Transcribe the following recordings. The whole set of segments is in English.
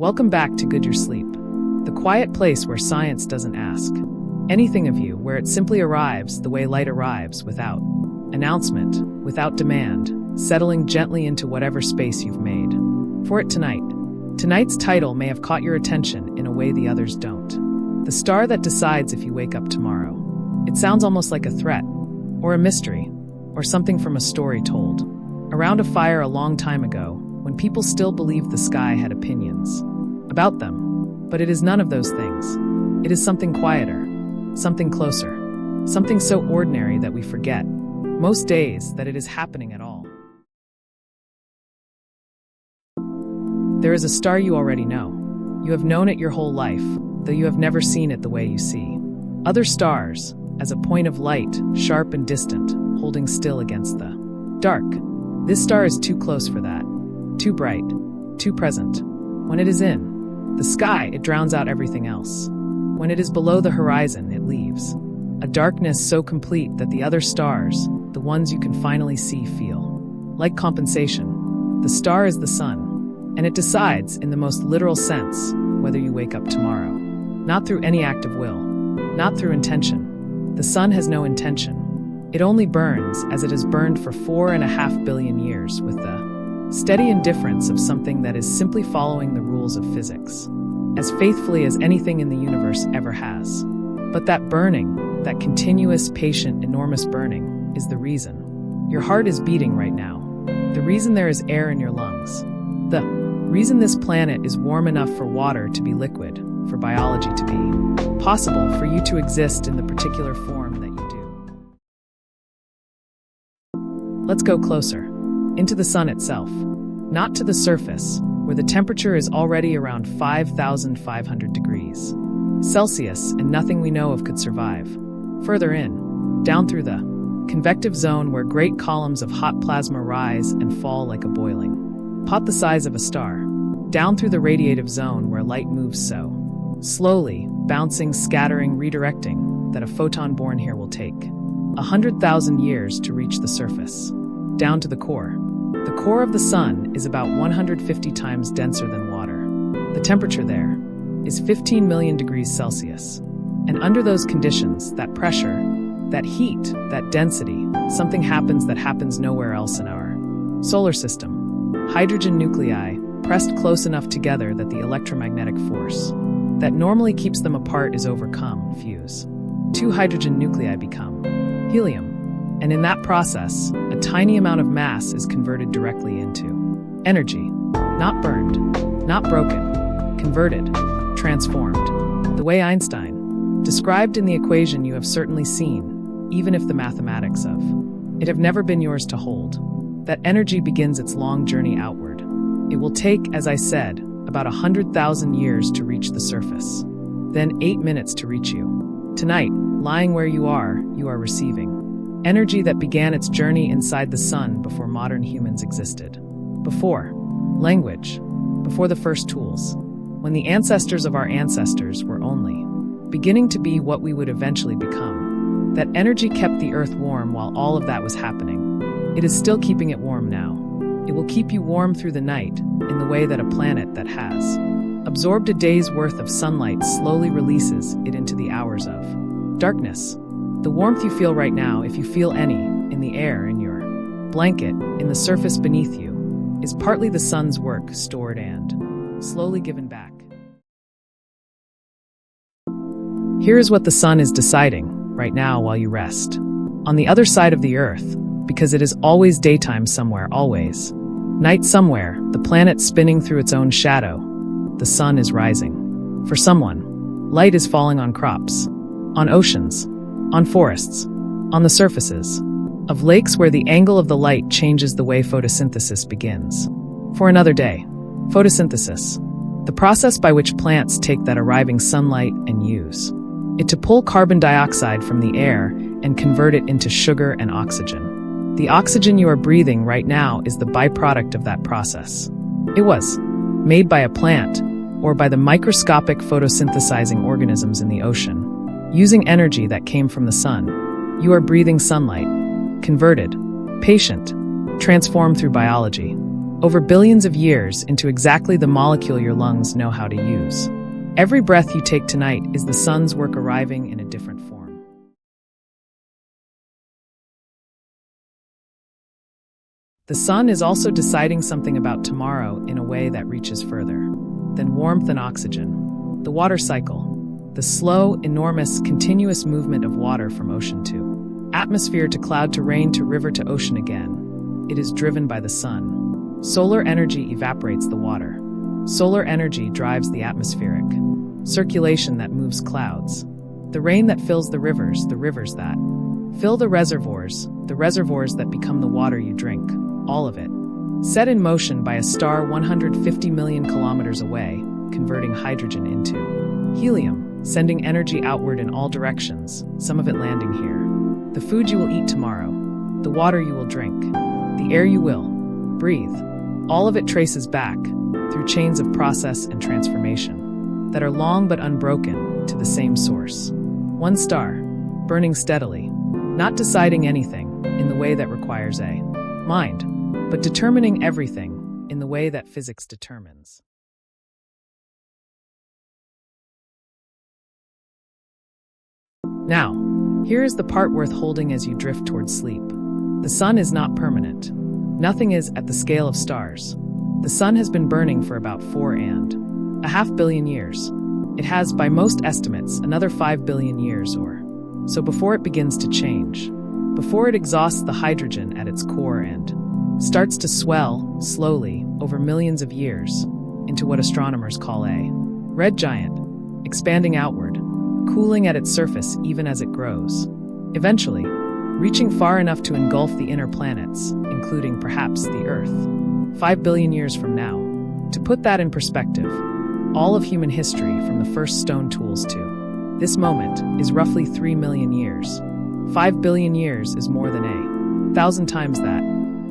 Welcome back to Good Your Sleep, the quiet place where science doesn't ask anything of you, where it simply arrives the way light arrives, without announcement, without demand, settling gently into whatever space you've made for it tonight. Tonight's title may have caught your attention in a way the others don't. The star that decides if you wake up tomorrow. It sounds almost like a threat, or a mystery, or something from a story told around a fire a long time ago, when people still believed the sky had opinions about them. But it is none of those things. It is something quieter, something closer, something so ordinary that we forget, most days, that it is happening at all. There is a star you already know. You have known it your whole life, though you have never seen it the way you see other stars, as a point of light, sharp and distant, holding still against the dark. This star is too close for that, too bright, too present. When it is in the sky, it drowns out everything else. When it is below the horizon, it leaves a darkness so complete that the other stars, the ones you can finally see, feel like compensation. The star is the sun, and it decides, in the most literal sense, whether you wake up tomorrow. Not through any act of will, not through intention. The sun has no intention. It only burns as it has burned for 4.5 billion years, with the steady indifference of something that is simply following the rules of physics, as faithfully as anything in the universe ever has. But that burning, that continuous, patient, enormous burning, is the reason your heart is beating right now, the reason there is air in your lungs, the reason this planet is warm enough for water to be liquid, for biology to be possible, for you to exist in the particular form that you do. Let's go closer, into the sun itself, not to the surface, where the temperature is already around 5,500 degrees Celsius, and nothing we know of could survive. Further in, down through the convective zone, where great columns of hot plasma rise and fall like a boiling pot the size of a star. Down through the radiative zone, where light moves so slowly, bouncing, scattering, redirecting, that a photon born here will take 100,000 years to reach the surface. Down to the core. The core of the sun is about 150 times denser than water. The temperature there is 15 million degrees Celsius. And under those conditions, that pressure, that heat, that density, something happens that happens nowhere else in our solar system. Hydrogen nuclei pressed close enough together that the electromagnetic force that normally keeps them apart is overcome, fuse. 2 hydrogen nuclei become helium. And in that process, a tiny amount of mass is converted directly into energy. Not burned, not broken, converted, transformed. The way Einstein described in the equation you have certainly seen, even if the mathematics of it have never been yours to hold. That energy begins its long journey outward. It will take, as I said, about 100,000 years to reach the surface. Then 8 minutes to reach you. Tonight, lying where you are receiving energy that began its journey inside the sun before modern humans existed. Before language, before the first tools, when the ancestors of our ancestors were only beginning to be what we would eventually become. That energy kept the earth warm while all of that was happening. It is still keeping it warm now. It will keep you warm through the night, in the way that a planet that has absorbed a day's worth of sunlight slowly releases it into the hours of darkness. The warmth you feel right now, if you feel any, in the air, in your blanket, in the surface beneath you, is partly the sun's work, stored and slowly given back. Here is what the sun is deciding right now while you rest. On the other side of the earth, because it is always daytime somewhere, always night somewhere, the planet spinning through its own shadow, the sun is rising. For someone, light is falling on crops, on oceans, on forests, on the surfaces of lakes, where the angle of the light changes the way photosynthesis begins. For another day, photosynthesis, the process by which plants take that arriving sunlight and use it to pull carbon dioxide from the air and convert it into sugar and oxygen. The oxygen you are breathing right now is the byproduct of that process. It was made by a plant or by the microscopic photosynthesizing organisms in the ocean, using energy that came from the sun. You are breathing sunlight, converted, patient, transformed through biology. over billions of years into exactly the molecule your lungs know how to use. Every breath you take tonight is the sun's work arriving in a different form. The sun is also deciding something about tomorrow in a way that reaches further than warmth and oxygen. The water cycle, the slow, enormous, continuous movement of water from ocean to atmosphere to cloud to rain to river to ocean again. It is driven by the sun. Solar energy evaporates the water. Solar energy drives the atmospheric circulation that moves clouds. The rain that fills the rivers that fill the reservoirs that become the water you drink, all of it. Set in motion by a star 150 million kilometers away, converting hydrogen into helium, sending energy outward in all directions, some of it landing here. The food you will eat tomorrow, the water you will drink, the air you will breathe, all of it traces back through chains of process and transformation that are long but unbroken to the same source. One star, burning steadily, not deciding anything in the way that requires a mind, but determining everything in the way that physics determines. Now, here is the part worth holding as you drift towards sleep. The sun is not permanent. Nothing is at the scale of stars. The sun has been burning for about 4.5 billion years. It has, by most estimates, another 5 billion years or so before it begins to change, before it exhausts the hydrogen at its core and starts to swell, slowly, over millions of years, into what astronomers call a red giant, expanding outward, cooling at its surface even as it grows, eventually reaching far enough to engulf the inner planets, including perhaps the Earth, 5 billion years from now. To put that in perspective, all of human history from the first stone tools to this moment is roughly 3 million years. 5 billion years is more than 1,000 times that.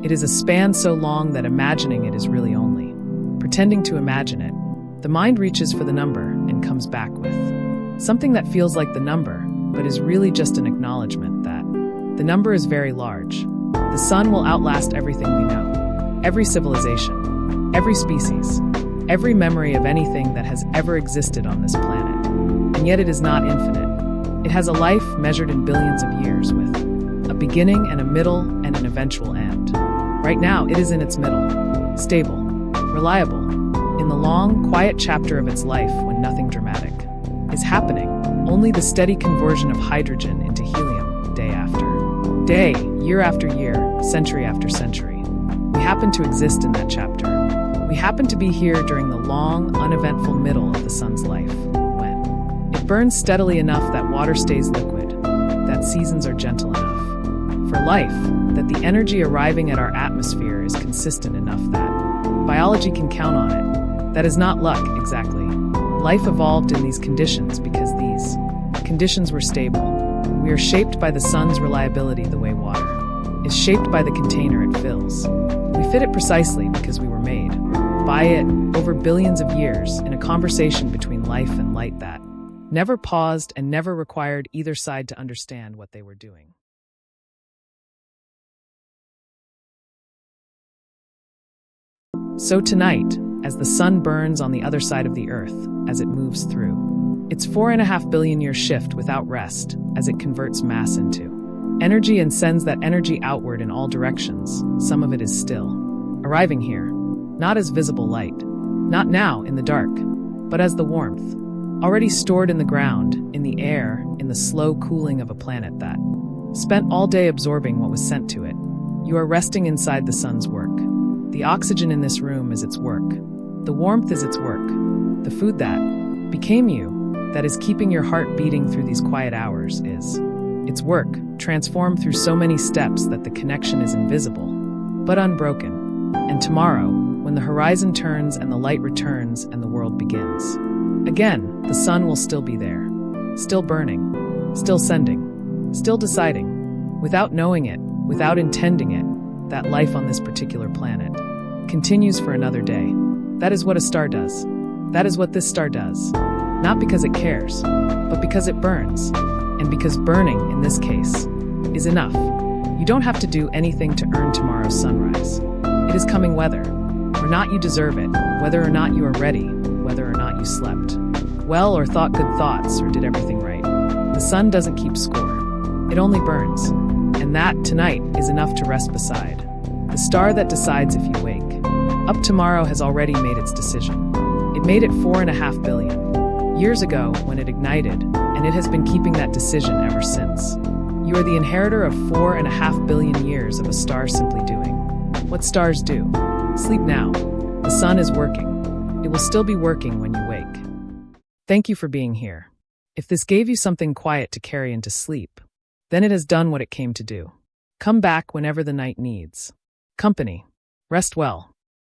It is a span so long that imagining it is really only pretending to imagine it. The mind reaches for the number and comes back with something that feels like the number, but is really just an acknowledgement that the number is very large. The sun will outlast everything we know, every civilization, every species, every memory of anything that has ever existed on this planet. And yet it is not infinite. It has a life measured in billions of years with a beginning and a middle and an eventual end. Right now, it is in its middle, stable, reliable, in the long, quiet chapter of its life when nothing dramatic is happening, only the steady conversion of hydrogen into helium day after day, year after year, century after century. We happen to exist in that chapter. We happen to be here during the long, uneventful middle of the sun's life, when it burns steadily enough that water stays liquid, that seasons are gentle enough for life, that the energy arriving at our atmosphere is consistent enough that biology can count on it. That is not luck, exactly. Life evolved in these conditions because these conditions were stable. We are shaped by the sun's reliability the way water is shaped by the container it fills. We fit it precisely because we were made by it over billions of years in a conversation between life and light that never paused and never required either side to understand what they were doing. So tonight, as the sun burns on the other side of the Earth, as it moves through its 4.5 billion year shift without rest, as it converts mass into energy and sends that energy outward in all directions, some of it is still arriving here, not as visible light, not now in the dark, but as the warmth, already stored in the ground, in the air, in the slow cooling of a planet that spent all day absorbing what was sent to it. You are resting inside the sun's work. The oxygen in this room is its work. The warmth is its work. The food that became you, that is keeping your heart beating through these quiet hours, is its work, transformed through so many steps that the connection is invisible, but unbroken. And tomorrow, when the horizon turns and the light returns and the world begins, again, the sun will still be there, still burning, still sending, still deciding, without knowing it, without intending it, that life on this particular planet continues for another day. That is what a star does. That is what this star does. Not because it cares, but because it burns. And because burning, in this case, is enough. You don't have to do anything to earn tomorrow's sunrise. It is coming whether or not you deserve it, whether or not you are ready, whether or not you slept well or thought good thoughts or did everything right. The sun doesn't keep score. It only burns. And that, tonight, is enough to rest beside. The star that decides if you wake. Up tomorrow has already made its decision. It made it 4.5 billion years ago when it ignited, and it has been keeping that decision ever since. You are the inheritor of 4.5 billion years of a star simply doing what stars do. Sleep now. The sun is working. It will still be working when you wake. Thank you for being here. If this gave you something quiet to carry into sleep, then it has done what it came to do. Come back whenever the night needs company. Rest well.